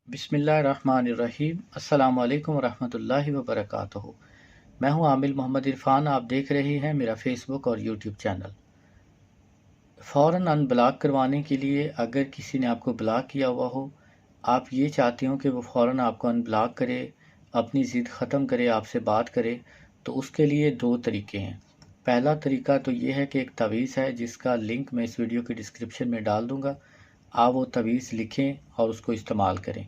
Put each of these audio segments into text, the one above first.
बिस्मिल्लाहिर्रहमानिर्रहीम। अस्सलाम वालेकुम वरहमतुल्लाहि वबरकातुहू। मैं हूं आमिल मोहम्मद इरफान। आप देख रहे हैं मेरा फेसबुक और यूट्यूब चैनल। फ़ौरन अनब्लॉक करवाने के लिए, अगर किसी ने आपको ब्लॉक किया हुआ हो, आप ये चाहते हो कि वो फ़ौरन आपको अनब्लॉक करे, अपनी ज़िद ख़त्म करे, आपसे बात करे, तो उसके लिए दो तरीके हैं। पहला तरीका तो ये है कि एक तवीज़ है जिसका लिंक मैं इस वीडियो के डिस्क्रिप्शन में डाल दूँगा। आप वो तवीज़ लिखें और उसको इस्तेमाल करें।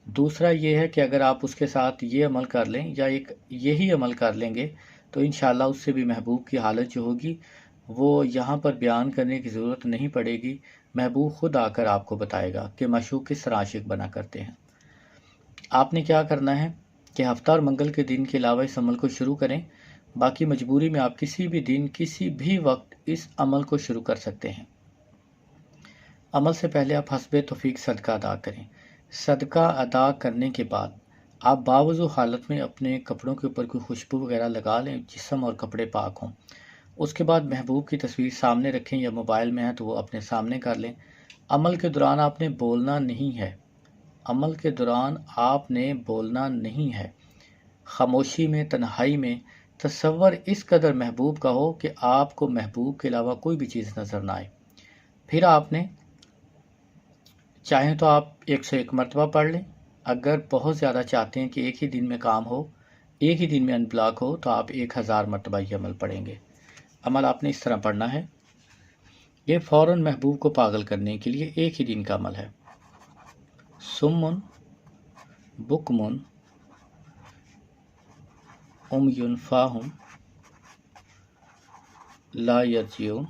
दूसरा ये है कि अगर आप उसके साथ ये अमल कर लें या एक यही अमल कर लेंगे तो इंशाअल्लाह उससे भी महबूब की हालत जो होगी वो यहाँ पर बयान करने की ज़रूरत नहीं पड़ेगी। महबूब खुद आकर आपको बताएगा कि माशूक किस तरह आशिक बना करते हैं। आपने क्या करना है कि हफ्ता और मंगल के दिन के अलावा इस अमल को शुरू करें। बाकी मजबूरी में आप किसी भी दिन किसी भी वक्त इस अमल को शुरू कर सकते हैं। अमल से पहले आप हस्बे तौफीक सदका अदा करें। सदका अदा करने के बाद आप बावजू हालत में अपने कपड़ों के ऊपर कोई खुशबू वगैरह लगा लें, जिस्म और कपड़े पाक हों। उसके बाद महबूब की तस्वीर सामने रखें या मोबाइल में है तो वो अपने सामने कर लें। अमल के दौरान आपने बोलना नहीं है। अमल के दौरान आपने बोलना नहीं है। खामोशी में, तन्हाई में तसव्वुर इस कदर महबूब का हो कि आपको महबूब के अलावा कोई भी चीज़ नज़र ना आए। फिर आपने चाहें तो आप 101 मरतबा पढ़ लें। अगर बहुत ज़्यादा चाहते हैं कि एक ही दिन में काम हो, एक ही दिन में अनब्लॉक हो, तो आप 1000 मरतबा ये अमल पढ़ेंगे। अमल आपने इस तरह पढ़ना है। ये फ़ौरन महबूब को पागल करने के लिए एक ही दिन का अमल है। सुम्मुन बुकमुन उम्युन फाहुम ला यर्जिऊन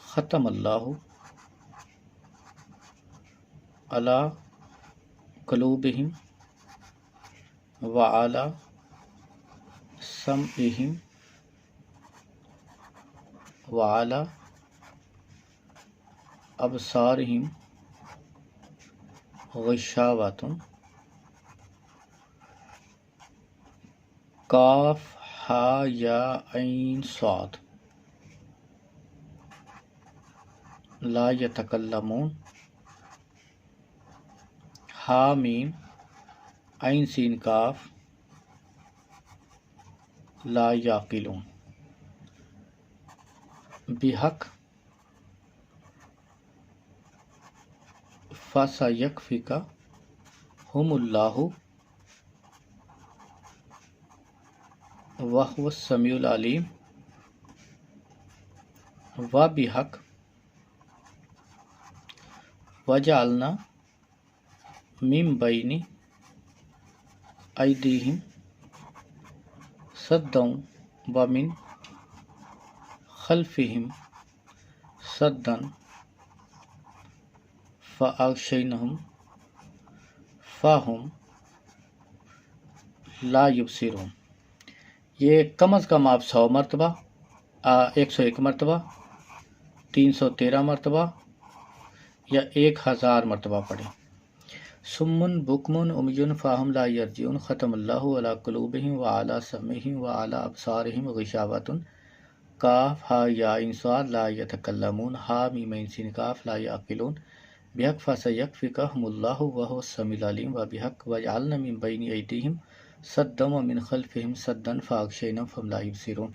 ख़तम अल्लाहु अला क़ुलूबिहिम व अला समइहिम व अला अबसारिहिम ग़िशावतुन। काफ हा या ऐन स्वाद ला यतकल्लमून। हा मीम ऐन सीन काफ ला याकिलून। बिहक फसयकफिका हुमुल्लाहु वहुवस समीउल अलीम। व बिहक वजअलना मिन बैनी ऐदीहिम सद्दन व मिन खल्फिहिम सद्दन फ़अग़शयनाहुम फ़हुम ला युबसिरून। ये कम अज़ कम आप 100 मरतबा, 101 मरतबा, 313 मरतबा या 1000 मरतबा पढ़ें। सुम्मुन बुकमुन उम्युन फ़ाहुम ला यर्जिऊन ख़तम अल्लाहु अला क़ुलूबिहिम व अला समइहिम व अला अबसारिहिम ग़िशावतुन। काफ हा या ऐन स्वाद ला यतकल्लमून। हा मीम ऐन सीन काफ ला याक़िलून। बिहक फसयकफ़िकहुमुल्लाहु वहुवस समीउल अलीम। व बिहक वजअलना मिन बैनि ऐदीहिम सद्दन व मिन खल्फिहिम सद्दन फ़अग़शयनाहुम फ़हुम ला युबसिरून।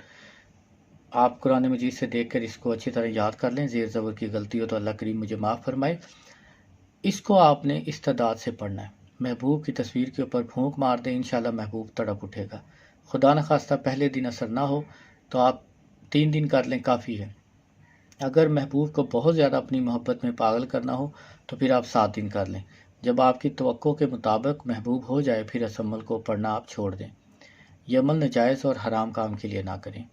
आप कुरान मजीद से देखकर इसको अच्छी तरह याद कर लें। ज़ेर ज़बर की गलती हो तो अल्लाह करीम मुझे माफ़ फरमाए। इसको आपने इस्तेदाद से पढ़ना है। महबूब की तस्वीर के ऊपर फूंक मार दें, इंशाल्लाह महबूब तड़प उठेगा। खुदा न खास्ता पहले दिन असर ना हो तो आप 3 दिन कर लें, काफ़ी है। अगर महबूब को बहुत ज़्यादा अपनी मोहब्बत में पागल करना हो तो फिर आप 7 दिन कर लें। जब आपकी तवक्को के मुताबिक महबूब हो जाए फिर इस अमल को पढ़ना आप छोड़ दें। यह अमल नाजायज़ और हराम काम के लिए ना करें।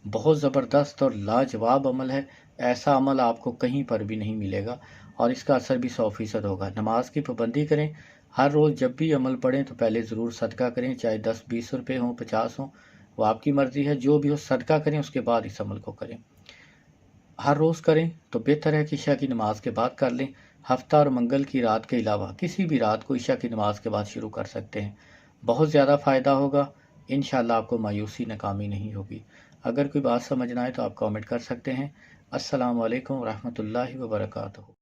बहुत ज़बरदस्त और लाजवाब अमल है। ऐसा अमल आपको कहीं पर भी नहीं मिलेगा और इसका असर भी 100% होगा। नमाज की पाबंदी करें। हर रोज़ जब भी अमल पढ़ें तो पहले ज़रूर सदका करें, चाहे 10-20 रुपये हों, 50 हों, वो आपकी मर्ज़ी है। जो भी हो सदका करें, उसके बाद इस अमल को करें। हर रोज़ करें तो बेहतर है कि इशा की नमाज़ के बाद कर लें। हफ्ता और मंगल की रात के अलावा किसी भी रात को इशा की नमाज़ के बाद शुरू कर सकते हैं। बहुत ज़्यादा फ़ायदा होगा। इंशाअल्लाह आपको मायूसी नाकामी नहीं होगी। अगर कोई बात समझ ना आए तो आप कमेंट कर सकते हैं। अस्सलामु अलैकुम व रहमतुल्लाहि व बरकातुहू।